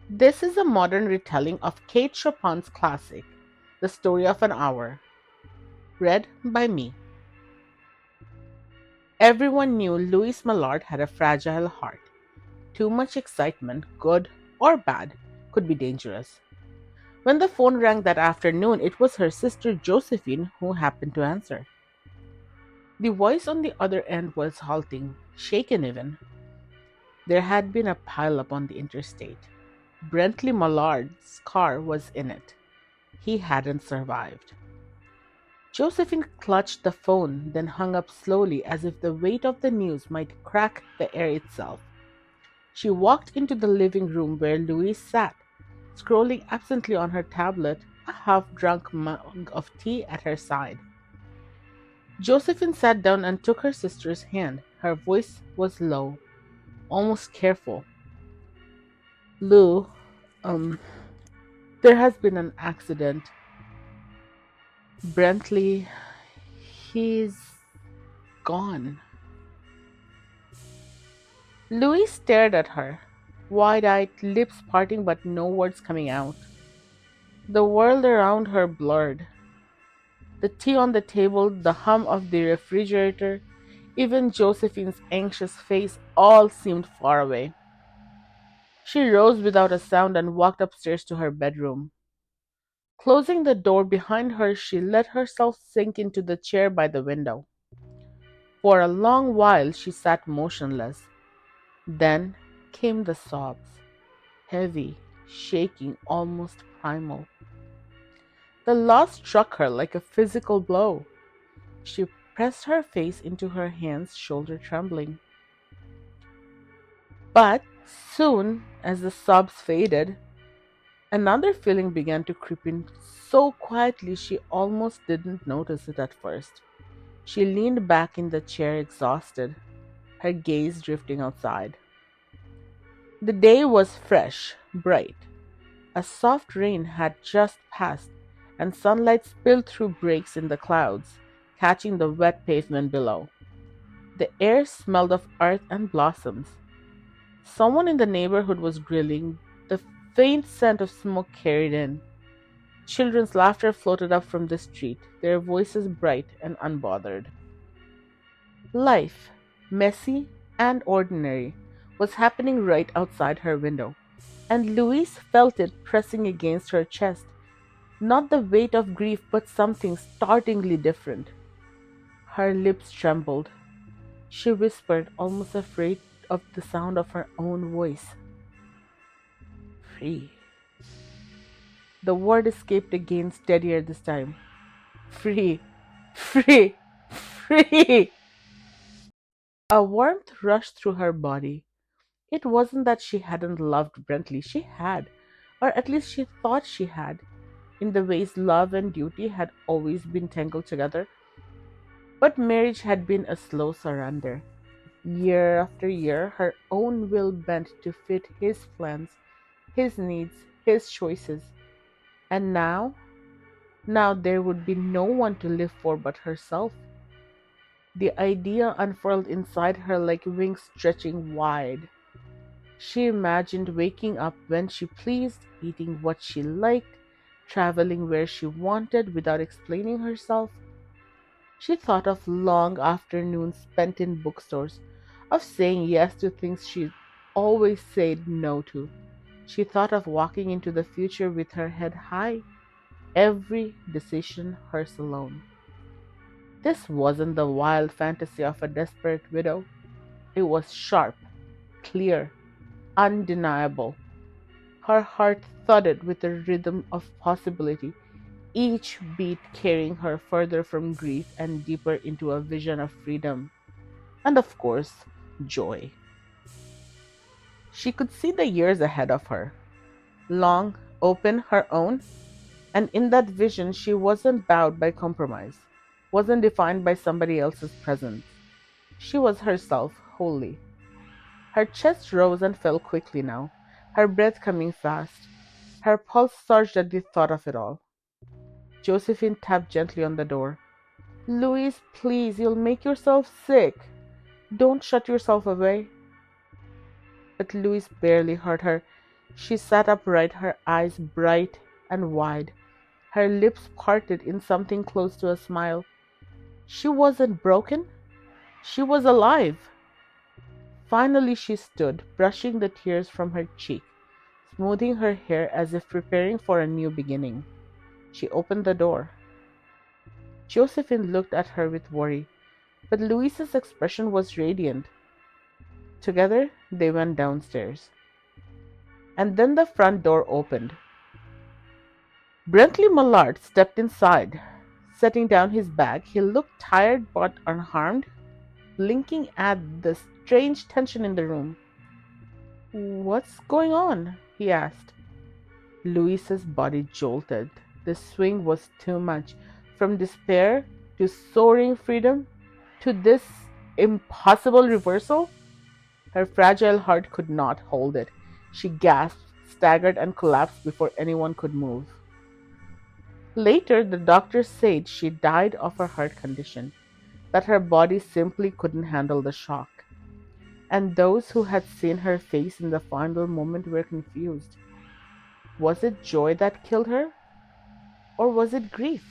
This is a modern retelling of Kate Chopin's classic, The Story of an Hour, read by me. Everyone knew Louise Mallard had a fragile heart. Too much excitement, good or bad, could be dangerous. When the phone rang that afternoon, it was her sister Josephine who happened to answer. The voice on the other end was halting, shaken even. There had been a pileup on the interstate. Brentley Mallard's car was in it. He hadn't survived. Josephine clutched the phone, then hung up slowly as if the weight of the news might crack the air itself. She walked into the living room where Louise sat, scrolling absently on her tablet, a half drunk mug of tea at her side. Josephine sat down and took her sister's hand. Her voice was low, almost careful. Lou, um, there has been an accident. Brentley, he's gone. Louis stared at her, wide eyed, lips parting but no words coming out. The world around her blurred. The tea on the table, the hum of the refrigerator, even Josephine's anxious face all seemed far away. She rose without a sound and walked upstairs to her bedroom. Closing the door behind her, she let herself sink into the chair by the window. For a long while she sat motionless. Then came the sobs, heavy, shaking, almost primal. The loss struck her like a physical blow. She pressed her face into her hands, shoulder trembling. But soon, as the sobs faded, another feeling began to creep in so quietly she almost didn't notice it at first. She leaned back in the chair, exhausted, her gaze drifting outside. The day was fresh, bright. A soft rain had just passed, and sunlight spilled through breaks in the clouds, catching the wet pavement below. The air smelled of earth and blossoms. Someone in the neighborhood was grilling, the faint scent of smoke carried in. Children's laughter floated up from the street, their voices bright and unbothered. Life, messy and ordinary, was happening right outside her window, and Louise felt it pressing against her chest. Not the weight of grief, but something startlingly different. Her lips trembled. She whispered, almost afraid of the sound of her own voice. Free. The word escaped again, steadier this time. Free. Free. Free. A warmth rushed through her body. It wasn't that she hadn't loved Brentley. She had, or at least she thought she had, in the ways love and duty had always been tangled together. But marriage had been a slow surrender. Year after year, her own will bent to fit his plans, his needs, his choices. And now there would be no one to live for but herself. The idea unfurled inside her like wings stretching wide. She imagined waking up when she pleased, eating what she liked, traveling where she wanted without explaining herself. She thought of long afternoons spent in bookstores, of saying yes to things she'd always said no to. She thought of walking into the future with her head high, every decision hers alone. This wasn't the wild fantasy of a desperate widow. It was sharp, clear, undeniable. Her heart thudded with a rhythm of possibility, each beat carrying her further from grief and deeper into a vision of freedom. And of course, joy. She could see the years ahead of her, long, open, her own, and in that vision she wasn't bowed by compromise, wasn't defined by somebody else's presence. She was herself, wholly. Her chest rose and fell quickly now, her breath coming fast. Her pulse surged at the thought of it all. Josephine tapped gently on the door. Louise, please, you'll make yourself sick. Don't shut yourself away. But Louise barely heard her. She sat upright, her eyes bright and wide, her lips parted in something close to a smile. She wasn't broken, she was alive. Finally, she stood, brushing the tears from her cheek, smoothing her hair as if preparing for a new beginning. She opened the door. Josephine looked at her with worry, but Louisa's expression was radiant. Together, they went downstairs. And then the front door opened. Brentley Mallard stepped inside. Setting down his bag, he looked tired but unharmed, blinking at the strange tension in the room. "What's going on?" he asked. Louisa's body jolted. The swing was too much. From despair to soaring freedom to this impossible reversal, her fragile heart could not hold it. She gasped, staggered, and collapsed before anyone could move. Later, the doctor said she died of her heart condition, that her body simply couldn't handle the shock. And those who had seen her face in the final moment were confused. Was it joy that killed her? Or was it grief?